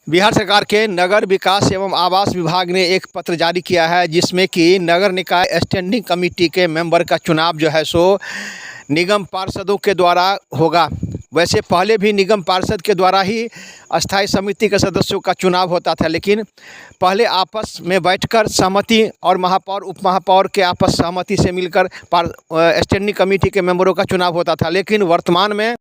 बिहार सरकार के नगर विकास एवं आवास विभाग ने एक पत्र जारी किया है जिसमें कि नगर निकाय स्टैंडिंग कमेटी के मेंबर का चुनाव जो है सो निगम पार्षदों के द्वारा होगा। वैसे पहले भी निगम पार्षद के द्वारा ही अस्थायी समिति के सदस्यों का चुनाव होता था, लेकिन पहले आपस में बैठकर सहमति और महापौर उप महापौर के आपस सहमति से मिलकर स्टैंडिंग कमेटी के मेंबरों का चुनाव होता था। लेकिन वर्तमान में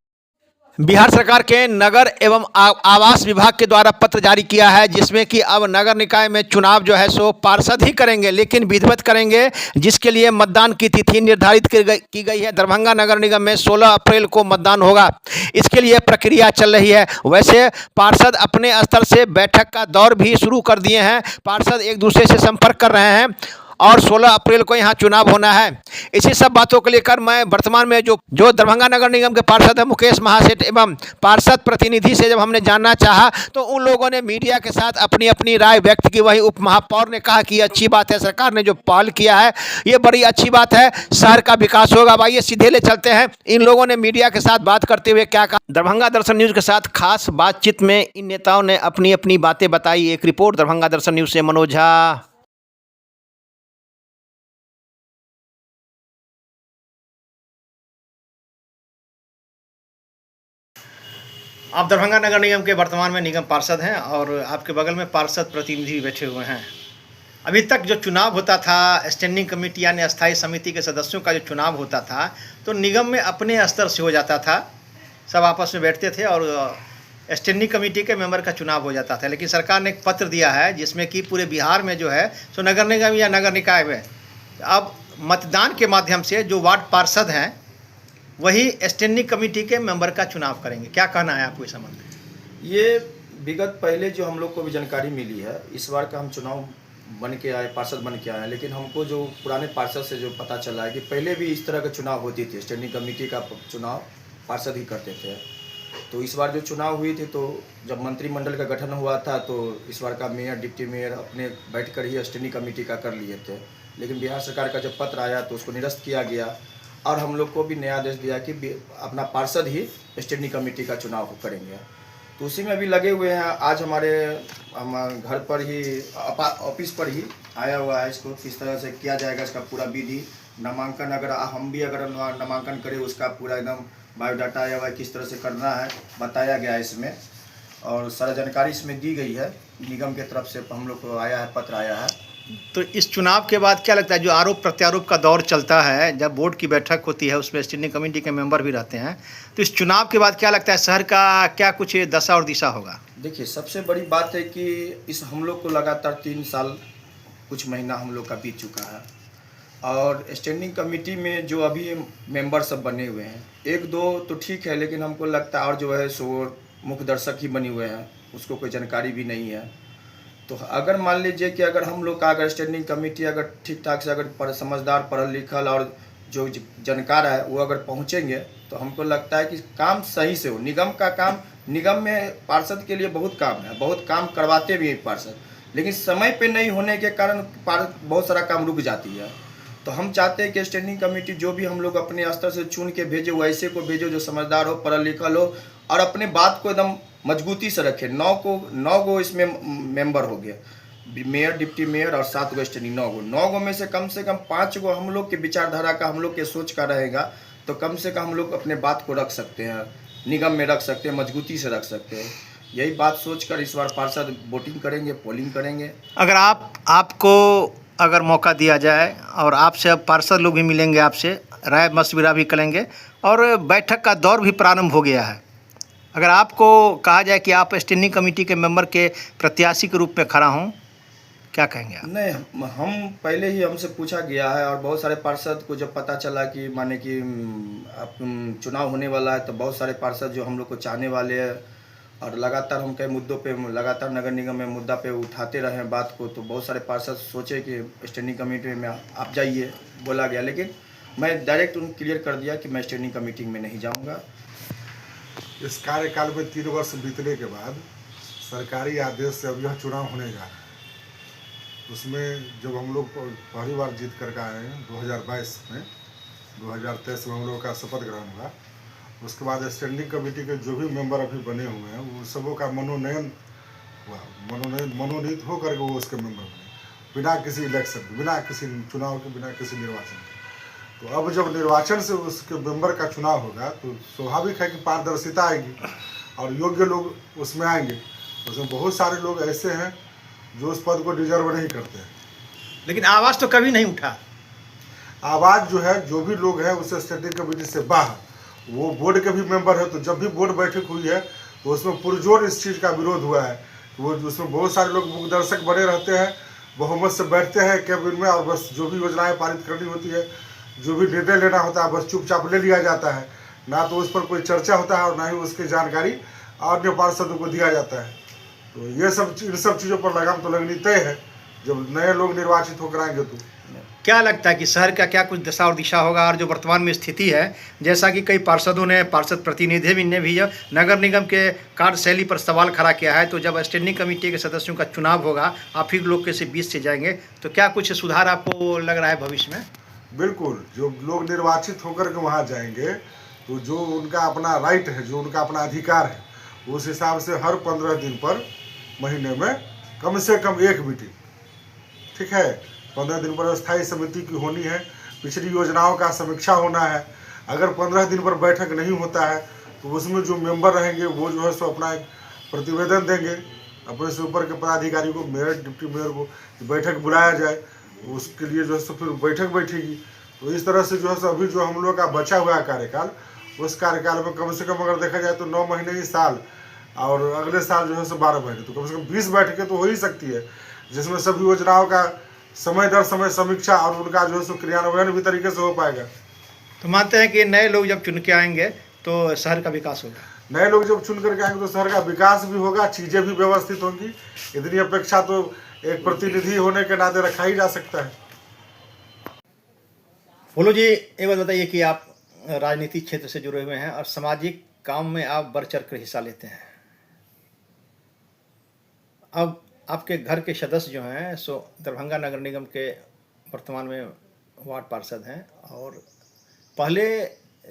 बिहार सरकार के नगर एवं आवास विभाग के द्वारा पत्र जारी किया है जिसमें कि अब नगर निकाय में चुनाव जो है सो पार्षद ही करेंगे, लेकिन विधिवत करेंगे, जिसके लिए मतदान की तिथि निर्धारित की गई है। दरभंगा नगर निगम में 16 अप्रैल को मतदान होगा। इसके लिए प्रक्रिया चल रही है। वैसे पार्षद अपने स्तर से बैठक का दौर भी शुरू कर दिए हैं। पार्षद एक दूसरे से संपर्क कर रहे हैं और 16 अप्रैल को यहाँ चुनाव होना है। इसी सब बातों को लेकर मैं वर्तमान में जो दरभंगा नगर निगम के पार्षद है मुकेश महासेठ एवं पार्षद प्रतिनिधि से जब हमने जानना चाहा तो उन लोगों ने मीडिया के साथ अपनी अपनी राय व्यक्त की। वहीं उप महापौर ने कहा कि अच्छी बात है, सरकार ने जो पहल किया है ये बड़ी अच्छी बात है, शहर का विकास होगा। भाई ये सीधे ले चलते हैं इन लोगों ने मीडिया के साथ बात करते हुए क्या कहा। दरभंगा दर्शन न्यूज़ के साथ खास बातचीत में इन नेताओं ने अपनी अपनी बातें बताई। एक रिपोर्ट दरभंगा दर्शन न्यूज़ से मनोज झा। आप दरभंगा नगर निगम के वर्तमान में निगम पार्षद हैं और आपके बगल में पार्षद प्रतिनिधि बैठे हुए हैं। अभी तक जो चुनाव होता था स्टैंडिंग कमेटी यानी अस्थायी समिति के सदस्यों का जो चुनाव होता था तो निगम में अपने स्तर से हो जाता था, सब आपस में बैठते थे और स्टैंडिंग कमेटी के मेंबर का चुनाव हो जाता था। लेकिन सरकार ने एक पत्र दिया है जिसमें कि पूरे बिहार में जो है सो नगर निगम या नगर निकाय में अब मतदान के माध्यम से जो वार्ड पार्षद हैं वही स्टैंडिंग कमेटी के मेंबर का चुनाव करेंगे। क्या कहना है आपको इस संबंध में? ये विगत पहले जो हम लोग को भी जानकारी मिली है, इस बार का हम चुनाव बन के आए, पार्षद बन के आए, लेकिन हमको जो पुराने पार्षद से जो पता चला है कि पहले भी इस तरह के चुनाव होती थी, स्टैंडिंग कमेटी का चुनाव पार्षद ही करते थे। तो इस बार जो चुनाव हुई थी तो जब मंत्रिमंडल का गठन हुआ था तो इस बार का मेयर डिप्टी मेयर अपने बैठ कर ही स्टैंडिंग कमेटी का कर लिए थे। लेकिन बिहार सरकार का जब पत्र आया तो उसको निरस्त किया गया और हम लोग को भी नया आदेश दिया कि अपना पार्षद ही स्टैंडिंग कमेटी का चुनाव करेंगे। तो उसी में अभी लगे हुए हैं। आज हम घर पर ही ऑफिस पर ही आया हुआ है, इसको किस तरह से किया जाएगा इसका पूरा विधि नामांकन, अगर हम भी अगर नामांकन करें उसका पूरा एकदम बायोडाटा आया हुआ है, किस तरह से करना है बताया गया है इसमें और सारा जानकारी इसमें दी गई है। निगम के तरफ से हम लोग को आया है, पत्र आया है। तो इस चुनाव के बाद क्या लगता है, जो आरोप प्रत्यारोप का दौर चलता है, जब बोर्ड की बैठक होती है उसमें स्टैंडिंग कमेटी के मेंबर भी रहते हैं, तो इस चुनाव के बाद क्या लगता है शहर का क्या कुछ दशा और दिशा होगा? देखिए, सबसे बड़ी बात है कि इस हम लोग को लगातार 3 साल कुछ महीना हम लोग का बीत चुका है और स्टैंडिंग कमेटी में जो अभी मेंबर सब बने हुए हैं, 1-2 तो ठीक है, लेकिन हमको लगता है और जो है सो मुख्य दर्शक ही बने हुए हैं, उसको कोई जानकारी भी नहीं है। तो अगर मान लीजिए कि अगर हम लोग का अगर स्टैंडिंग कमेटी अगर ठीक ठाक से अगर समझदार पढ़ल लिखल और जो जानकार है वो अगर पहुँचेंगे तो हमको लगता है कि काम सही से हो। निगम का काम, निगम में पार्षद के लिए बहुत काम है, बहुत काम करवाते भी हैं पार्षद, लेकिन समय पे नहीं होने के कारण बहुत सारा काम रुक जाती है। तो हम चाहते हैं कि स्टैंडिंग कमेटी जो भी हम लोग अपने स्तर से चुन के भेजे वैसे को भेजो जो समझदार हो, पढ़ल लिखल हो और अपने बात को एकदम मजबूती से रखे। 9 गो इसमें मेंबर हो गए, मेयर डिप्टी मेयर और 7 गो स्टैंडिंग, 9 गो में से कम 5 गो हम लोग के विचारधारा का, हम लोग के सोच का रहेगा तो कम से कम हम लोग अपने बात को रख सकते हैं, निगम में रख सकते हैं, मजबूती से रख सकते हैं। यही बात सोचकर इस बार पार्षद वोटिंग करेंगे, पोलिंग करेंगे। अगर आपको अगर मौका दिया जाए और आपसे अब पार्षद लोग भी मिलेंगे, आपसे राय मशविरा भी करेंगे और बैठक का दौर भी प्रारंभ हो गया है, अगर आपको कहा जाए कि आप स्टैंडिंग कमेटी के मेंबर के प्रत्याशी के रूप में खड़ा हों, क्या कहेंगे आप? नहीं, हम पहले ही हमसे पूछा गया है और बहुत सारे पार्षद को जब पता चला कि माने कि अब चुनाव होने वाला है तो बहुत सारे पार्षद जो हम लोग को चाहने वाले हैं और लगातार हम कई मुद्दों पे लगातार नगर निगम में मुद्दा पे उठाते रहे हैं बात को, तो बहुत सारे पार्षद सोचे कि स्टैंडिंग कमेटी में आप जाइए, बोला गया, लेकिन मैं डायरेक्ट उनको क्लियर कर दिया कि मैं स्टैंडिंग कमेटी में नहीं जाऊँगा। इस कार्यकाल में 3 वर्ष बीतने के बाद सरकारी आदेश से अब यह चुनाव होने जा रहा है। उसमें जब हम लोग पहली बार जीत कर आए हैं 2022 में, 2023 में हम लोग का शपथ ग्रहण हुआ, उसके बाद स्टैंडिंग कमेटी के जो भी मेंबर अभी बने हुए हैं उन सबों का मनोनयन हुआ, मनोनीत होकर के वो उसके मेंबर बने, बिना किसी इलेक्शन के, बिना किसी चुनाव के, बिना किसी निर्वाचन के। तो अब जब निर्वाचन से उसके मेंबर का चुनाव होगा तो स्वाभाविक है कि पारदर्शिता आएगी और योग्य लोग उसमें आएंगे। उसमें बहुत सारे लोग ऐसे हैं जो उस पद को डिजर्व नहीं करते हैं। लेकिन आवाज़ तो कभी नहीं उठा। आवाज़ जो है, जो भी लोग हैं उस स्टैंडिंग कमेटी से बाहर, वो बोर्ड के भी मेंबर है, तो जब भी बोर्ड बैठक हुई है तो उसमें पुरजोर इस चीज़ का विरोध हुआ है। वो उसमें बहुत सारे लोग मुख्य दर्शक बने रहते हैं, बहुमत से बैठते हैं कैबिनेट में, और बस जो भी योजनाएं पारित करनी होती है, जो भी निर्णय लेना होता है, बस चुपचाप ले लिया जाता है। ना तो उस पर कोई चर्चा होता है और ना ही उसकी जानकारी अन्य पार्षदों को दिया जाता है। तो ये सब इन सब चीज़ों पर लगाम तो लगनी तय है जब नए लोग निर्वाचित होकर आएंगे। तो क्या लगता है कि शहर का क्या कुछ दशा और दिशा होगा, और जो वर्तमान में स्थिति है, जैसा कि कई पार्षदों ने, पार्षद प्रतिनिधि ने भी नगर निगम के कार्यशैली पर सवाल खड़ा किया है, तो जब स्टैंडिंग कमेटी के सदस्यों का चुनाव होगा, आप ही लोग के से बीच से जाएंगे, तो क्या कुछ सुधार आपको लग रहा है भविष्य में? बिल्कुल, जो लोग निर्वाचित होकर के वहाँ जाएंगे तो जो उनका अपना राइट है, जो उनका अपना अधिकार है, उस हिसाब से हर 15 दिन पर महीने में कम से कम एक मीटिंग, ठीक है, 15 दिन पर स्थायी समिति की होनी है, पिछली योजनाओं का समीक्षा होना है। अगर 15 दिन पर बैठक नहीं होता है तो उसमें जो मेंबर रहेंगे वो जो है सो अपना एक प्रतिवेदन देंगे अपने से ऊपर के पदाधिकारी को, मेयर, डिप्टी मेयर को, बैठक बुलाया जाए, उसके लिए जो है सो फिर बैठक बैठेगी। तो इस तरह से जो है सो अभी जो हम लोग का बचा हुआ है कार्यकाल, उस कार्यकाल में कम से कम अगर देखा जाए तो 9 महीने ही साल, और अगले साल जो है सो 12 महीने, तो कम से कम 20 बैठकें तो हो ही सकती है, जिसमें सभी योजनाओं का समय दर समय समीक्षा और उनका जो है सो क्रियान्वयन भी तरीके से हो पाएगा। तो मानते हैं कि नए लोग जब चुन के आएंगे तो शहर का विकास होगा? नए लोग जब चुन करके आएंगे तो शहर का विकास भी होगा, चीज़ें भी व्यवस्थित होंगी। इतनी अपेक्षा तो एक प्रतिनिधि होने के नाते रखा ही जा सकता है। बोलो जी, एक बात बताइए कि आप राजनीतिक क्षेत्र से जुड़े हुए हैं और सामाजिक काम में आप बढ़ चढ़ कर हिस्सा लेते हैं। अब आपके घर के सदस्य जो हैं सो दरभंगा नगर निगम के वर्तमान में वार्ड पार्षद हैं, और पहले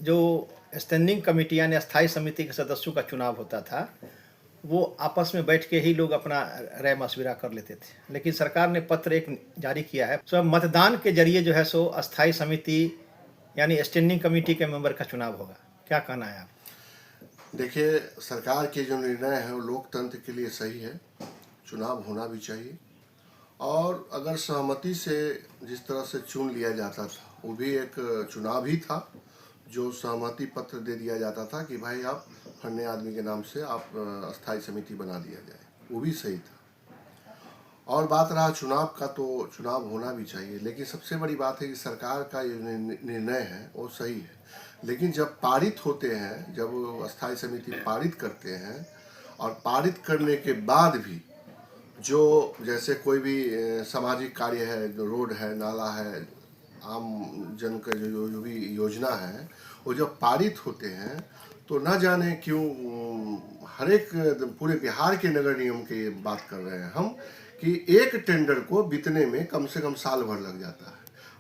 जो स्टैंडिंग कमेटी यानी अस्थायी समिति के सदस्यों का चुनाव होता था, वो आपस में बैठ के ही लोग अपना राय मशविरा कर लेते थे। लेकिन सरकार ने पत्र एक जारी किया है, सो मतदान के जरिए जो है सो अस्थायी समिति यानी स्टैंडिंग कमेटी के मेंबर का चुनाव होगा। क्या कहना है आप? देखिए, सरकार के जो निर्णय है वो लोकतंत्र के लिए सही है, चुनाव होना भी चाहिए। और अगर सहमति से जिस तरह से चुन लिया जाता था, वो भी एक चुनाव ही था, जो सहमति पत्र दे दिया जाता था कि भाई आप फलने आदमी के नाम से आप अस्थायी समिति बना दिया जाए, वो भी सही था। और बात रहा चुनाव का, तो चुनाव होना भी चाहिए, लेकिन सबसे बड़ी बात है कि सरकार का ये निर्णय है वो सही है। लेकिन जब पारित होते हैं, जब अस्थायी समिति पारित करते हैं, और पारित करने के बाद भी जो जैसे कोई भी सामाजिक कार्य है, जो रोड है, नाला है, आम जन का जो भी योजना है, वो जब पारित होते हैं तो न जाने क्यों हर एक पूरे बिहार के नगर निगम की बात कर रहे हैं हम, कि एक टेंडर को बीतने में कम से कम साल भर लग जाता है।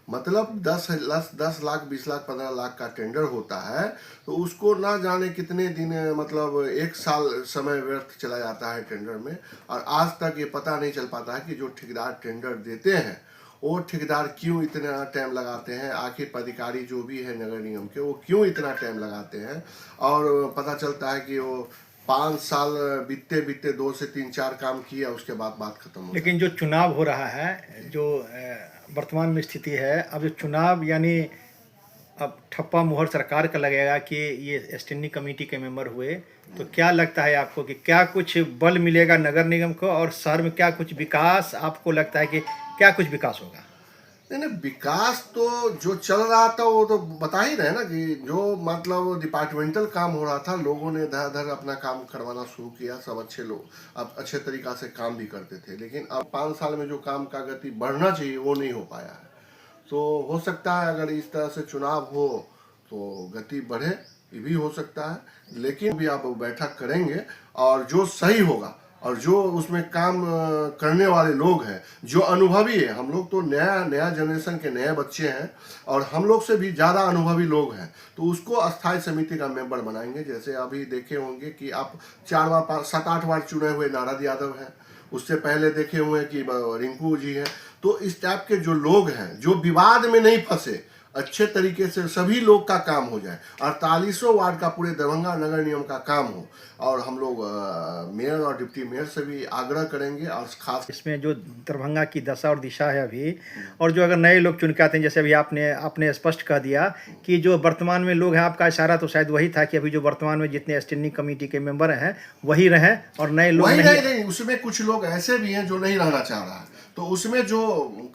मतलब 10 लाख, 20 लाख, 15 लाख का टेंडर होता है, तो उसको ना जाने कितने दिन, मतलब 1 साल समय व्यर्थ चला जाता है टेंडर में। और आज तक ये पता नहीं चल पाता है कि जो ठेकेदार टेंडर देते हैं वो ठेकेदार क्यों इतना टाइम लगाते हैं, आखिर अधिकारी जो भी है नगर निगम के वो क्यों इतना टाइम लगाते हैं। और पता चलता है कि वो 5 साल बीतते बीतते 2 से 3-4 काम किया, उसके बाद बात खत्म हो। लेकिन जो चुनाव हो रहा है, जो वर्तमान में स्थिति है, अब जो चुनाव यानी अब ठप्पा मुहर सरकार का लगेगा कि ये स्टैंडिंग कमेटी के मेंबर हुए, तो क्या लगता है आपको कि क्या कुछ बल मिलेगा नगर निगम को, और शहर में क्या कुछ विकास आपको लगता है कि क्या कुछ विकास होगा? नहीं, विकास तो जो चल रहा था वो तो बता ही रहे ना, कि जो मतलब डिपार्टमेंटल काम हो रहा था, लोगों ने धर धर अपना काम करवाना शुरू किया। सब अच्छे लोग अब अच्छे तरीक़ा से काम भी करते थे, लेकिन अब 5 साल में जो काम का गति बढ़ना चाहिए वो नहीं हो पाया है। तो हो सकता है अगर इस तरह से चुनाव हो तो गति बढ़े, ये भी हो सकता है। लेकिन भी आप बैठक करेंगे और जो सही होगा, और जो उसमें काम करने वाले लोग हैं, जो अनुभवी है, हम लोग तो नया जनरेशन के नए बच्चे हैं और हम लोग से भी ज़्यादा अनुभवी लोग हैं, तो उसको अस्थायी समिति का मेंबर बनाएंगे। जैसे अभी देखे होंगे कि आप 4 बार 7-8 बार चुने हुए नारद यादव हैं, उससे पहले देखे हुए हैं कि रिंकू जी हैं। तो इस टाइप के जो लोग हैं जो विवाद में नहीं फंसे, अच्छे तरीके से सभी लोग का काम हो जाए, 48 वार्ड का पूरे दरभंगा नगर निगम का काम हो। और हम लोग मेयर और डिप्टी मेयर से भी आग्रह करेंगे, और खास इसमें जो दरभंगा की दशा और दिशा है अभी, और जो अगर नए लोग चुन के आते हैं, जैसे अभी आपने स्पष्ट कह दिया कि जो वर्तमान में लोग हैं, आपका इशारा तो शायद वही था कि अभी जो वर्तमान में जितने स्टैंडिंग कमेटी के मेंबर हैं वही रहें और नए लोग वही नहीं। नहीं, उसमें कुछ लोग ऐसे भी हैं जो नहीं रहना चाह रहा है, तो उसमें जो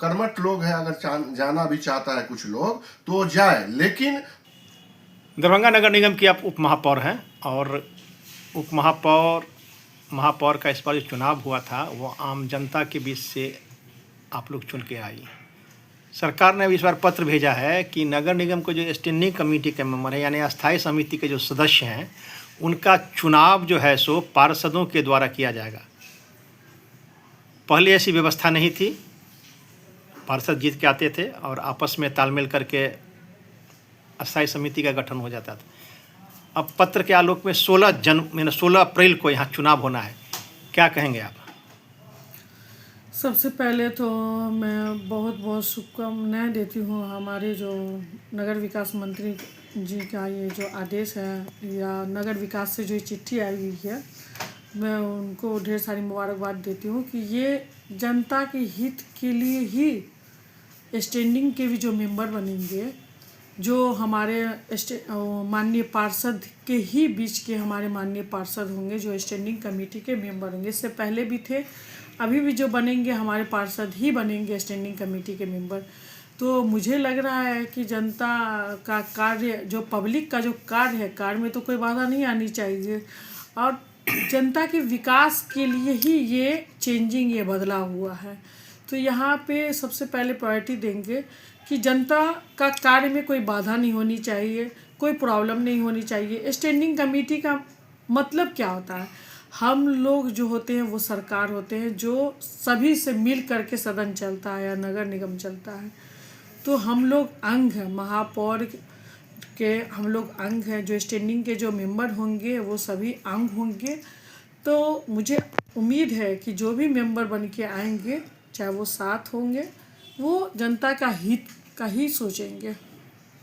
कर्मठ लोग हैं, अगर जाना भी चाहता है कुछ लोग तो जाए। लेकिन दरभंगा नगर निगम की आप उप महापौर हैं, और उप महापौर का इस बार जो चुनाव हुआ था वो आम जनता के बीच से आप लोग चुन के आई। सरकार ने इस बार पत्र भेजा है कि नगर निगम को जो स्टैंडिंग कमेटी के मेंबर हैं, यानी अस्थायी समिति के जो सदस्य हैं, उनका चुनाव जो है सो पार्षदों के द्वारा किया जाएगा। पहले ऐसी व्यवस्था नहीं थी, पार्षद जीत के आते थे और आपस में तालमेल करके अस्थायी समिति का गठन हो जाता था। अब पत्र के आलोक में 16 अप्रैल को यहाँ चुनाव होना है, क्या कहेंगे आप? सबसे पहले तो मैं बहुत बहुत शुभकामनाएं देती हूँ हमारे जो नगर विकास मंत्री जी का ये जो आदेश है, या नगर विकास से जो चिट्ठी आई हुई है, मैं उनको ढेर सारी मुबारकबाद देती हूँ कि ये जनता के हित के लिए ही स्टैंडिंग के भी जो मेंबर बनेंगे, जो हमारे माननीय पार्षद के ही बीच के हमारे माननीय पार्षद होंगे, जो स्टैंडिंग कमेटी के मेंबर होंगे। इससे पहले भी थे, अभी भी जो बनेंगे हमारे पार्षद ही बनेंगे स्टैंडिंग कमेटी के मेंबर। तो मुझे लग रहा है कि जनता का कार्य, जो पब्लिक का जो कार्य है, कार्य में तो कोई बाधा नहीं आनी चाहिए, और जनता के विकास के लिए ही ये चेंजिंग, ये बदलाव हुआ है। तो यहाँ पे सबसे पहले प्रायोरिटी देंगे कि जनता का कार्य में कोई बाधा नहीं होनी चाहिए, कोई प्रॉब्लम नहीं होनी चाहिए। स्टैंडिंग कमेटी का मतलब क्या होता है? हम लोग जो होते हैं वो सरकार होते हैं, जो सभी से मिल करके सदन चलता है या नगर निगम चलता है। तो हम लोग अंग हैं, महापौर के हम लोग अंग हैं, जो स्टैंडिंग के जो मेंबर होंगे वो सभी अंग होंगे। तो मुझे उम्मीद है कि जो भी मेंबर बन के आएंगे, चाहे वो 7 होंगे, वो जनता का हित का ही सोचेंगे।